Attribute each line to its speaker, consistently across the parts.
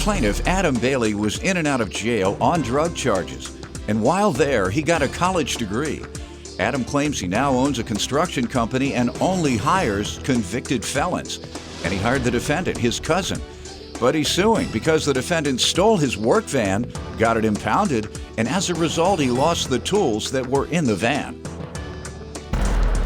Speaker 1: plaintiff, Adam Bailey, was in and out of jail on drug charges. And while there, he got a college degree. Adam claims he now owns a construction company and only hires convicted felons. And he hired the defendant, his cousin. But he's suing because the defendant stole his work van, got it impounded, and as a result, he lost the tools that were in the van.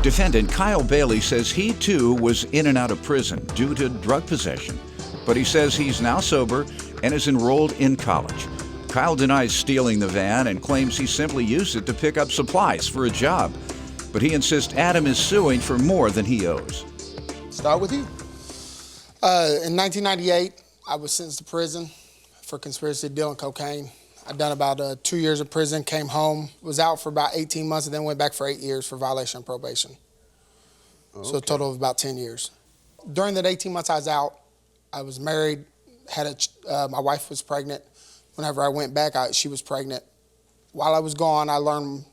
Speaker 1: Defendant Kyle Bailey says he too was in and out of prison due to drug possession. But he says he's now sober and is enrolled in college. Kyle denies stealing the van and claims he simply used it to pick up supplies for a job. But he insists Adam is suing for more than he owes.
Speaker 2: Start with you. In 1998, I was sentenced to prison for conspiracy to deal in cocaine. I'd done about 2 years of prison, came home, was out for about 18 months, and then went back for 8 years for violation of probation. Okay. So a total of about 10 years. During that 18 months I was out, I was married, my wife was pregnant. Whenever I went back, she was pregnant. While I was gone, I learned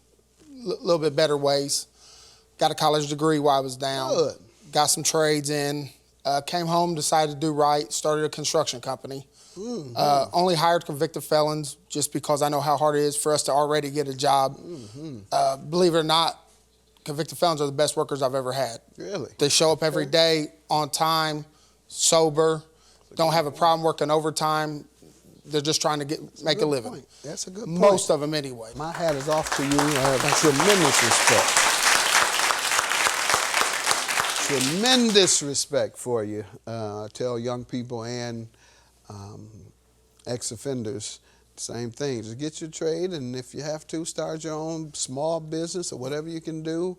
Speaker 2: a little bit better ways. Got a college degree while I was down.
Speaker 3: Good.
Speaker 2: Got some trades in. Came home, decided to do right, started a construction company. Mm-hmm. Only hired convicted felons just because I know how hard it is for us to already get a job. Mm-hmm. Believe it or not, convicted felons are the best workers I've ever had.
Speaker 3: Really?
Speaker 2: They show up every day, on time, sober, don't have a problem working overtime. They're just trying to make a living.
Speaker 3: Point. That's a good point.
Speaker 2: Most of them anyway.
Speaker 3: My hat is off to you. Tremendous respect. Tremendous respect for you. Tell young people and ex-offenders the same thing. Just get your trade, and if you have to, start your own small business or whatever you can do.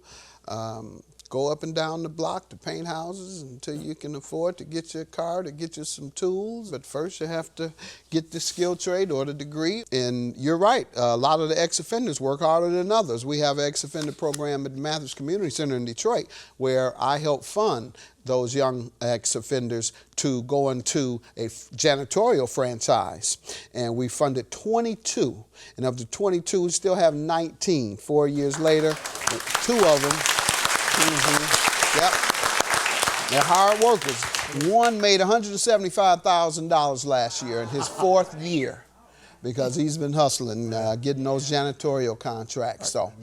Speaker 3: Go up and down the block to paint houses until you can afford to get your car, to get you some tools. But first you have to get the skilled trade or the degree. And you're right, a lot of the ex-offenders work harder than others. We have an ex-offender program at the Mathis Community Center in Detroit where I help fund those young ex-offenders to go into a janitorial franchise. And we funded 22. And of the 22, we still have 19. 4 years later, 2 of them. Mm-hmm. Yep. They're hard workers. One made $175,000 last year in his 4th year because he's been hustling, getting those janitorial contracts. So,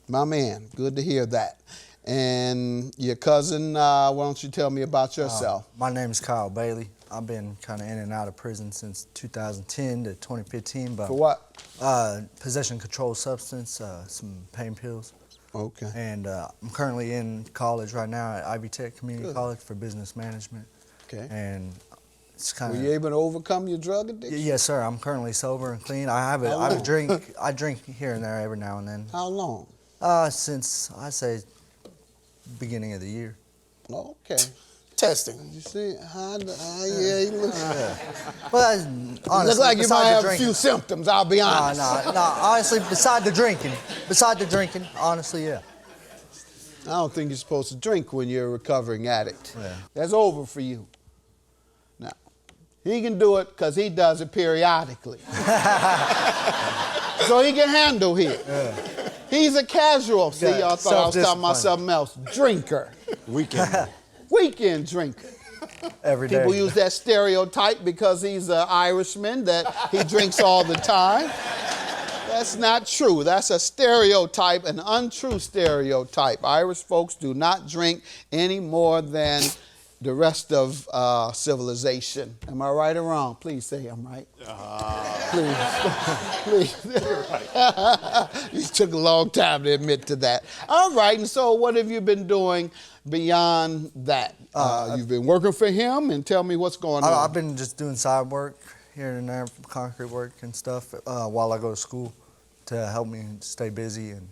Speaker 3: my man, good to hear that. And your cousin, why don't you tell me about yourself?
Speaker 4: My name is Kyle Bailey. I've been kind of in and out of prison since 2010 to 2015. But
Speaker 3: for what?
Speaker 4: Possession of controlled substance, some pain pills.
Speaker 3: Okay.
Speaker 4: And I'm currently in college right now at Ivy Tech Community College for business management. Okay. And it's kind of.
Speaker 3: Were you able to overcome your drug addiction?
Speaker 4: Yes, sir. I'm currently sober and clean. I drink here and there every now and then.
Speaker 3: How long?
Speaker 4: Since I say beginning of the year.
Speaker 3: Okay.
Speaker 2: Testing.
Speaker 3: You see, yeah, he looks.
Speaker 4: Well, honestly,
Speaker 3: looks like you might have a few symptoms. I'll be honest.
Speaker 4: No. Honestly, beside the drinking, honestly, yeah.
Speaker 3: I don't think you're supposed to drink when you're a recovering addict.
Speaker 4: Yeah.
Speaker 3: That's over for you. Now, he can do it because he does it periodically. So he can handle it. Yeah. He's a casual. See, y'all thought I was talking about something else. Drinker. Weekend drinker.
Speaker 4: Every day.
Speaker 3: People use that stereotype because he's an Irishman that he drinks all the time. That's not true. That's a stereotype, an untrue stereotype. Irish folks do not drink any more than the rest of civilization. Am I right or wrong? Please say I'm right. Please. You took a long time to admit to that. All right, and so what have you been doing beyond that? You've been working for him, and tell me what's going on.
Speaker 4: I've been just doing side work here and there, concrete work and stuff, while I go to school to help me stay busy and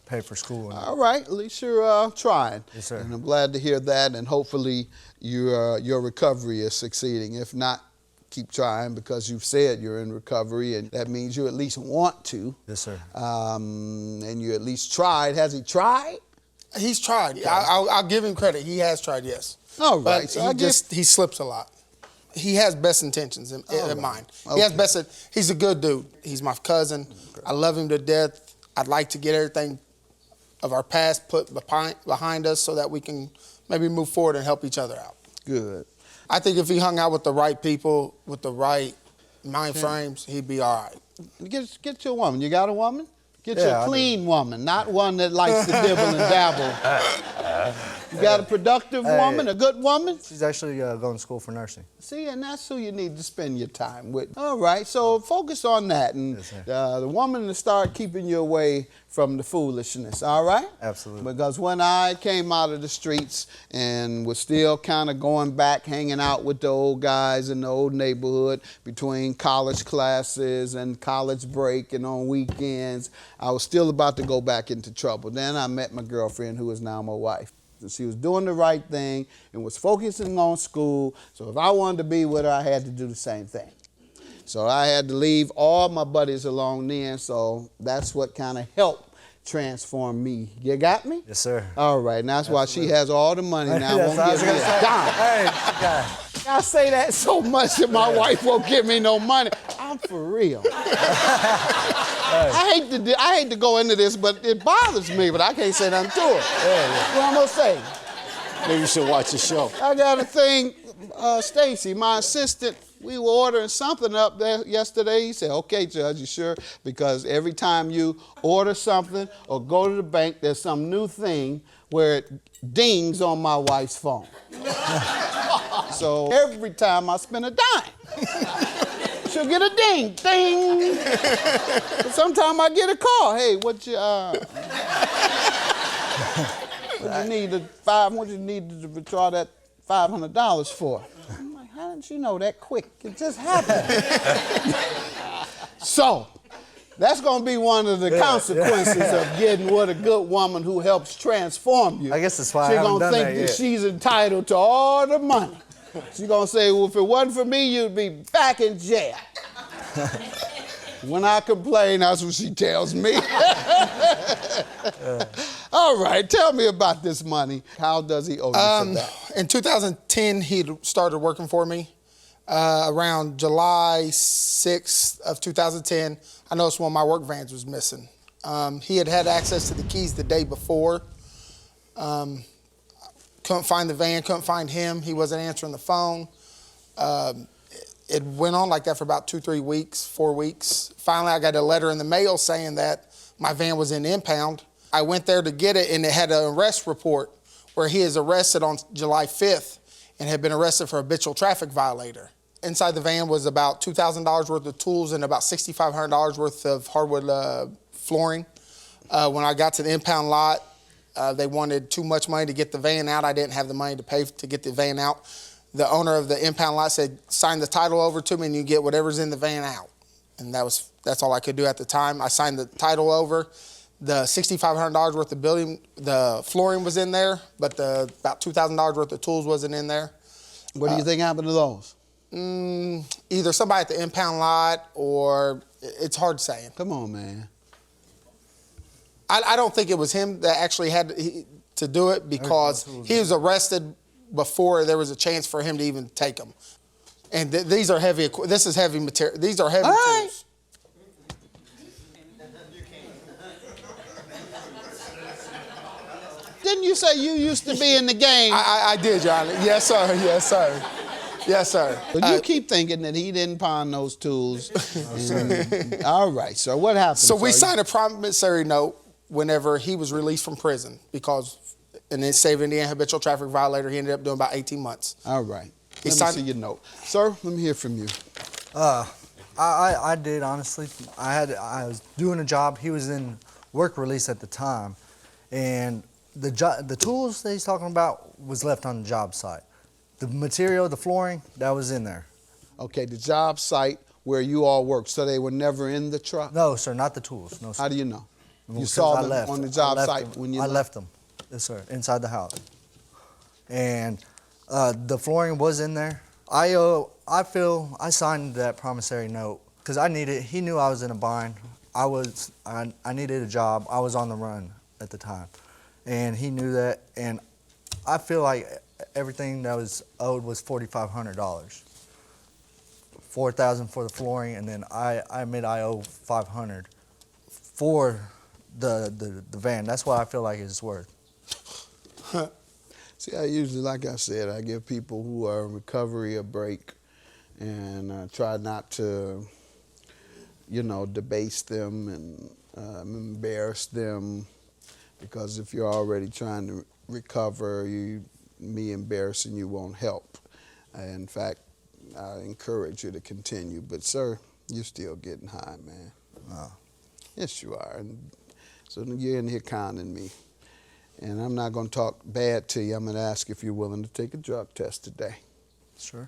Speaker 4: pay for school.
Speaker 3: All right, at least you're trying.
Speaker 4: Yes, sir.
Speaker 3: And I'm glad to hear that, and hopefully your recovery is succeeding. If not, keep trying because you've said you're in recovery, and that means you at least want to.
Speaker 4: Yes, sir.
Speaker 3: And you at least tried. Has he tried?
Speaker 2: He's tried. Okay. I'll give him credit. He has tried, yes.
Speaker 3: All right.
Speaker 2: But so he slips a lot. He has best intentions in mind.
Speaker 3: Okay.
Speaker 2: He has best. He's a good dude. He's my cousin. Okay. I love him to death. I'd like to get everything of our past put behind us so that we can maybe move forward and help each other out.
Speaker 3: Good.
Speaker 2: I think if he hung out with the right people, with the right mind frames, he'd be all right.
Speaker 3: Get your woman. You got a woman? Get
Speaker 4: Yeah,
Speaker 3: you a
Speaker 4: I do.
Speaker 3: clean woman, not one that likes to dibble and dabble. You got a productive woman, a good woman?
Speaker 4: She's actually going to school for nursing.
Speaker 3: See, and that's who you need to spend your time with. All right, so focus on that, and
Speaker 4: Yes, sir.
Speaker 3: the woman to start keeping you away from the foolishness, all right?
Speaker 4: Absolutely.
Speaker 3: Because when I came out of the streets and was still kind of going back, hanging out with the old guys in the old neighborhood between college classes and college break and on weekends, I was still about to go back into trouble. Then I met my girlfriend, who is now my wife. She was doing the right thing and was focusing on school. So if I wanted to be with her, I had to do the same thing. So I had to leave all my buddies along then. So that's what kind of helped transform me. You got me?
Speaker 4: Yes, sir.
Speaker 3: All right. And that's why she has all the money now.
Speaker 4: That's
Speaker 3: Won't
Speaker 4: what I was
Speaker 3: give me
Speaker 4: gonna
Speaker 3: a
Speaker 4: say.
Speaker 3: dime.
Speaker 4: Hey, yeah.
Speaker 3: I say that so much that my wife won't give me no money. I'm for real. I hate to go into this, but it bothers me, but I can't say nothing to her. What I'm gonna say?
Speaker 5: Maybe you should watch the show.
Speaker 3: I got a thing, Stacy, my assistant, we were ordering something up there yesterday. He said, okay, Judge, you sure? Because every time you order something or go to the bank, there's some new thing where it dings on my wife's phone. So every time I spend a dime, she'll get a ding, ding. Sometimes I get a call. Hey, what you need to withdraw that $500 for? I'm like, how didn't you know that quick? It just happened. So that's going to be one of the consequences of getting with a good woman who helps transform you.
Speaker 4: I guess that's why I
Speaker 3: She's
Speaker 4: haven't
Speaker 3: going to
Speaker 4: done
Speaker 3: think
Speaker 4: that
Speaker 3: that
Speaker 4: yet.
Speaker 3: she's entitled to all the money. She's going to say, well, if it wasn't for me, you'd be back in jail. When I complain, that's what she tells me. All right, tell me about this money. How does he owe you for that?
Speaker 2: In 2010, he started working for me. Around July 6th of 2010, I noticed one of my work vans was missing. He had access to the keys the day before. Couldn't find the van, couldn't find him. He wasn't answering the phone. It went on like that for about 2-3 weeks, 4 weeks. Finally, I got a letter in the mail saying that my van was in impound. I went there to get it, and it had an arrest report where he is arrested on July 5th and had been arrested for habitual traffic violator. Inside the van was about $2,000 worth of tools and about $6,500 worth of hardwood flooring. When I got to the impound lot, they wanted too much money to get the van out. I didn't have the money to pay to get the van out. The owner of the impound lot said, sign the title over to me and you get whatever's in the van out. And that's all I could do at the time. I signed the title over. The $6,500 worth of the flooring was in there, but about $2,000 worth of tools wasn't in there.
Speaker 3: What do you think happened to those?
Speaker 2: Either somebody at the impound lot or it's hard saying.
Speaker 3: Come on, man.
Speaker 2: I don't think it was him that actually had to do it because he was arrested before there was a chance for him to even take them. And these are heavy. This is heavy material. These are heavy tools.
Speaker 3: Didn't you say you used to be in the game?
Speaker 2: I did, Your Honor. Yes, sir. Yes, sir. Yes, sir.
Speaker 3: But you keep thinking that he didn't pawn those tools. All right, so what happened?
Speaker 2: So we signed a promissory note whenever he was released from prison because in the state of Indiana habitual traffic violator, he ended up doing about 18 months.
Speaker 3: All right. Let me
Speaker 2: signed-
Speaker 3: see your note. Sir, let me hear from you.
Speaker 4: I did, honestly. I was doing a job. He was in work release at the time. And the tools that he's talking about was left on the job site. The material, the flooring, that was in there.
Speaker 3: Okay, the job site where you all worked, so they were never in the truck?
Speaker 4: No, sir, not the tools. No, sir.
Speaker 3: How do you know? You
Speaker 4: Because
Speaker 3: saw
Speaker 4: I
Speaker 3: them
Speaker 4: left.
Speaker 3: on the
Speaker 4: I
Speaker 3: job
Speaker 4: left
Speaker 3: site
Speaker 4: them.
Speaker 3: when you
Speaker 4: I
Speaker 3: left?
Speaker 4: left them, yes, sir, inside the house. And the flooring was in there. I feel I signed that promissory note because I needed. He knew I was in a bind. I needed a job. I was on the run at the time, and he knew that. And I feel like everything that was owed was $4,500. $4,000 for the flooring, and then I admit I owe $500 for the van. That's what I feel like it's worth.
Speaker 3: See, I usually, like I said, I give people who are in recovery a break and try not to, you know, debase them and embarrass them, because if you're already trying to recover, me embarrassing you won't help. In fact, I encourage you to continue. But, sir, you're still getting high, man.
Speaker 4: Oh.
Speaker 3: Yes, you are. And so you're in here conning me. And I'm not going to talk bad to you. I'm going to ask if you're willing to take a drug test today.
Speaker 4: Sure.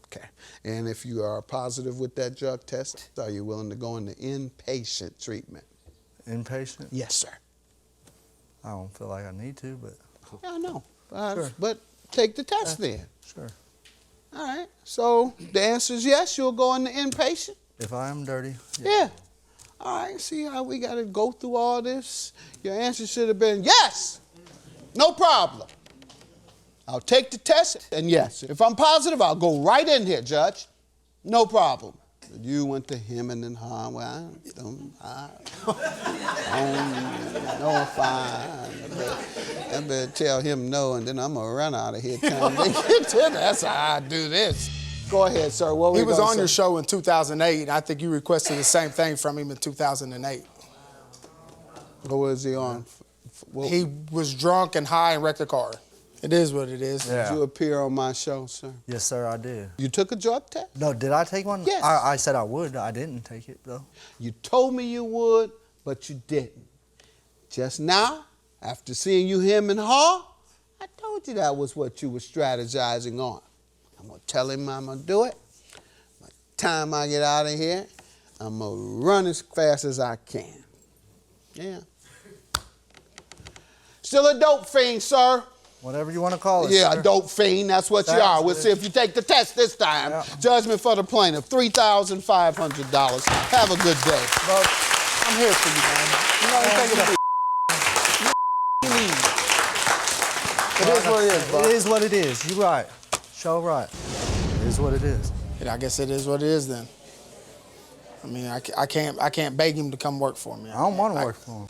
Speaker 3: Okay. And if you are positive with that drug test, are you willing to go into inpatient treatment?
Speaker 4: Inpatient?
Speaker 3: Yes, sir.
Speaker 4: I don't feel like I need to, but
Speaker 3: Yeah, I know.
Speaker 4: Sure.
Speaker 3: But take the test then.
Speaker 4: sure.
Speaker 3: All right. So the answer is yes, you'll go into inpatient?
Speaker 4: If I am dirty,
Speaker 3: Yeah. All right. See how we got to go through all this? Your answer should have been yes. No problem. I'll take the test, and yes. If I'm positive, I'll go right in here, Judge. No problem. But you went to hemming and hawing. Well, I don't know if I better tell him no, and then I'm going to run out of here. That's how I do this. Go ahead, sir. What were
Speaker 2: He
Speaker 3: you
Speaker 2: was
Speaker 3: gonna
Speaker 2: on your
Speaker 3: say?
Speaker 2: show in 2008, and I think you requested the same thing from him in 2008.
Speaker 3: What was he on?
Speaker 2: He was drunk and high and wrecked a car. It is what it is.
Speaker 4: Yeah.
Speaker 3: Did you appear on my show, sir?
Speaker 4: Yes, sir, I did.
Speaker 3: You took a drug test?
Speaker 4: No, did I take one?
Speaker 3: Yes.
Speaker 4: I said I would. I didn't take it, though.
Speaker 3: You told me you would, but you didn't. Just now, after seeing you hem and haw, I told you that was what you were strategizing on. I'm going to tell him I'm going to do it. By the time I get out of here, I'm going to run as fast as I can. Yeah. Still a dope fiend, sir.
Speaker 4: Whatever you want to call it.
Speaker 3: Yeah,
Speaker 4: sir.
Speaker 3: a dope fiend, that's what you
Speaker 4: Sounds
Speaker 3: are. We'll
Speaker 4: good.
Speaker 3: see if you take the test this time.
Speaker 4: Yeah.
Speaker 3: Judgment for the plaintiff, $3,500. Have a good day.
Speaker 2: But I'm here for you, man. You know anything about It is what it is, bro.
Speaker 4: It is what it is. You're right. Show right. It is what it is.
Speaker 2: And I guess it is what it is then. I mean, I can't beg him to come work for me.
Speaker 4: I don't want to work for him.